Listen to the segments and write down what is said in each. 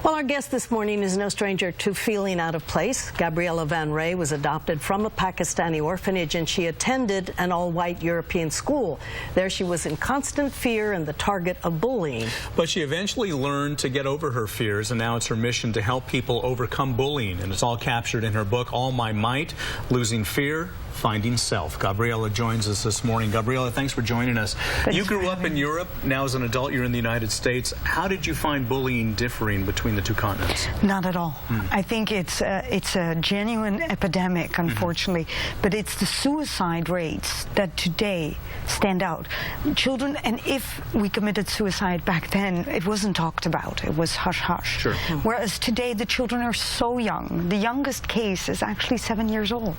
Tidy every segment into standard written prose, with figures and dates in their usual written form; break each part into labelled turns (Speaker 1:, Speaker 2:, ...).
Speaker 1: Well, our guest this morning is no stranger to feeling out of place. Gabriella Van Ray was adopted from a Pakistani orphanage, and she attended an all-white European school. There she was in constant fear and the target of bullying.
Speaker 2: But she eventually learned to get over her fears, and now it's her mission to help people overcome bullying. And it's all captured in her book, All My Might, Losing Fear, Finding Self. Gabriella joins us this morning. Gabriella, thanks for joining us. You grew up in Europe. Now as an adult, you're in the United States. How did you find bullying differing between the two continents?
Speaker 3: Not at all. I think it's a genuine epidemic, unfortunately. But it's the suicide rates that today stand out. Children, and if we committed suicide back then, it wasn't talked about. It was hush-hush.
Speaker 2: Sure.
Speaker 3: Whereas today, the children are so young. The youngest case is actually 7 years old.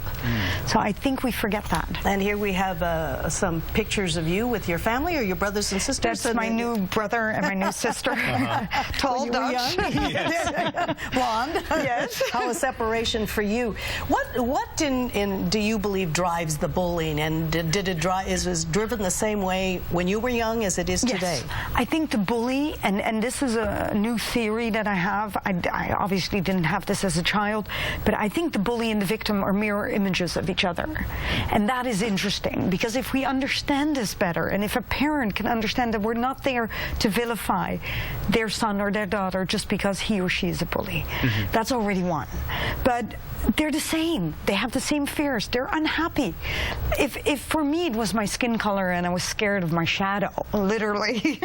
Speaker 3: So I think we forget that.
Speaker 1: And here we have some pictures of you with your family or your brothers and sisters.
Speaker 3: That's my new brother and my new sister. Tall, Dutch.
Speaker 1: Yes. Blonde.
Speaker 3: Yes.
Speaker 1: How a separation for you. What do you believe drives the bullying, and did it is driven the same way when you were young as it is today?
Speaker 3: Yes. I think the bully, and this is a new theory that I have. I obviously didn't have this as a child, but I think the bully and the victim are mirror images of each other. And that is interesting, because if we understand this better, and if a parent can understand that we're not there to vilify their son or their daughter just because he or she is a bully, that's already one. But they're the same. They have the same fears. They're unhappy. If for me it was my skin color and I was scared of my shadow, literally,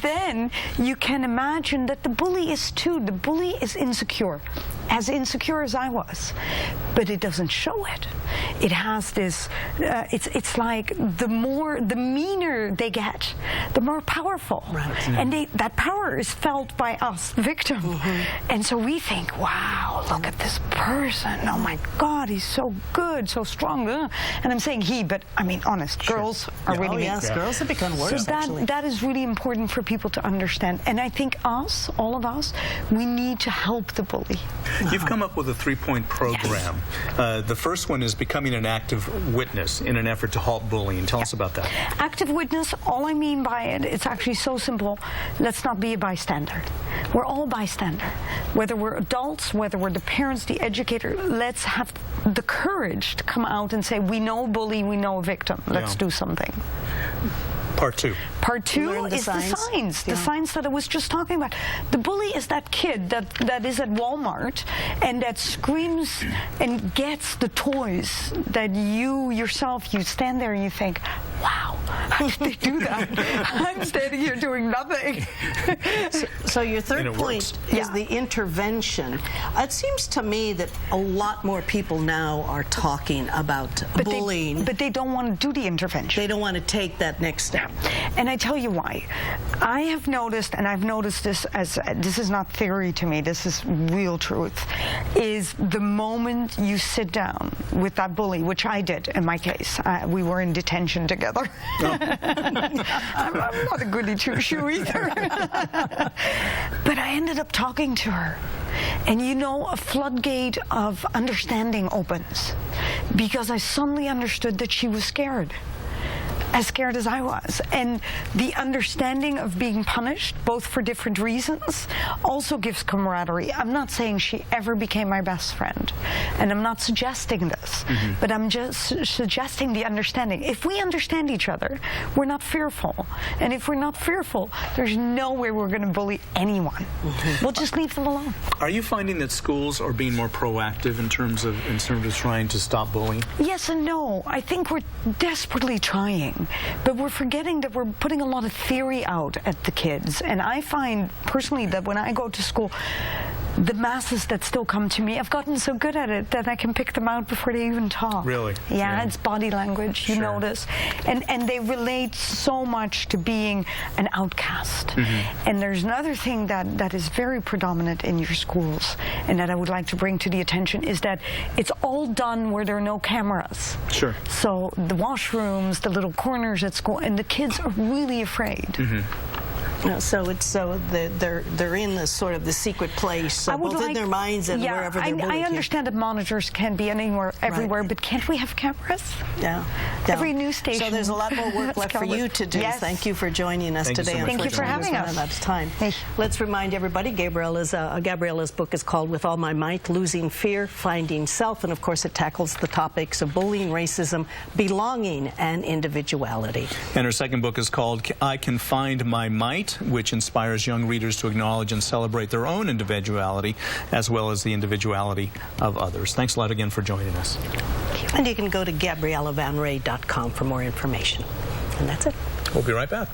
Speaker 3: then you can imagine that the bully is too. The bully is insecure as I was, but it doesn't show it. It has this, it's like the meaner they get, the more powerful. Right. And that power is felt by us, the victim. And so we think, wow, look at this person. Oh my God, he's so good, so strong. And I'm saying he, but I mean, honest, girls are really mean.
Speaker 1: Yes, girls have become worse,
Speaker 3: so that is really important for people to understand. And I think us, all of us, we need to help the bully.
Speaker 2: You've come up with a 3-point program. Yes. The first one is becoming an active witness in an effort to halt bullying. Tell us about that.
Speaker 3: Active witness, all I mean by it, it's actually so simple. Let's not be a bystander. We're all bystander. Whether we're adults, whether we're the parents, the educator, let's have the courage to come out and say, we know a bully, we know a victim. Let's do something.
Speaker 2: Part two.
Speaker 3: Part two is the signs. The signs that I was just talking about. The bully is that kid that is at Walmart and that screams and gets the toys that you yourself, you stand there and you think, wow, how did they do that? I'm standing here doing nothing.
Speaker 1: So your third point is the intervention. It seems to me that a lot more people now are talking about bullying.
Speaker 3: But they don't want to do the intervention.
Speaker 1: They don't want to take that next step.
Speaker 3: And I tell you why. I have noticed, and I've noticed this as, this is not theory to me, this is real truth, is the moment you sit down with that bully, which I did in my case. We were in detention together. Oh. I'm not a goody two-shoe either. But I ended up talking to her. And you know, a floodgate of understanding opens, because I suddenly understood that she was scared. As scared as I was. And the understanding of being punished, both for different reasons, also gives camaraderie. I'm not saying she ever became my best friend, and I'm not suggesting this, but I'm just suggesting the understanding. If we understand each other, we're not fearful. And if we're not fearful, there's no way we're going to bully anyone. We'll just leave them alone.
Speaker 2: Are you finding that schools are being more proactive in terms of trying to stop bullying?
Speaker 3: Yes and no. I think we're desperately trying. But we're forgetting that we're putting a lot of theory out at the kids. And I find, personally, that when I go to school, the masses that still come to me, I've gotten so good at it that I can pick them out before they even talk.
Speaker 2: Really?
Speaker 3: Yeah, it's body language, you notice. And they relate so much to being an outcast. And there's another thing that is very predominant in your schools, and that I would like to bring to the attention, is that it's all done where there are no cameras.
Speaker 2: Sure.
Speaker 3: So the washrooms, the little corners at school, and the kids are really afraid.
Speaker 1: They're in the sort of the secret place, both in their minds and wherever they're bullied.
Speaker 3: I understand that monitors can be anywhere, everywhere, but can't we have cameras?
Speaker 1: Yeah.
Speaker 3: Every news station.
Speaker 1: So there's a lot more work left for you to do.
Speaker 3: Yes.
Speaker 1: Thank you for joining us today.
Speaker 3: Thank you for having us.
Speaker 1: Out of time. Let's remind everybody, Gabriella's book is called With All My Might, Losing Fear, Finding Self, and of course it tackles the topics of bullying, racism, belonging, and individuality.
Speaker 2: And her second book is called I Can Find My Might, which inspires young readers to acknowledge and celebrate their own individuality as well as the individuality of others. Thanks a lot again for joining us.
Speaker 1: And you can go to GabriellaVanRay.com for more information. And that's it.
Speaker 2: We'll be right back.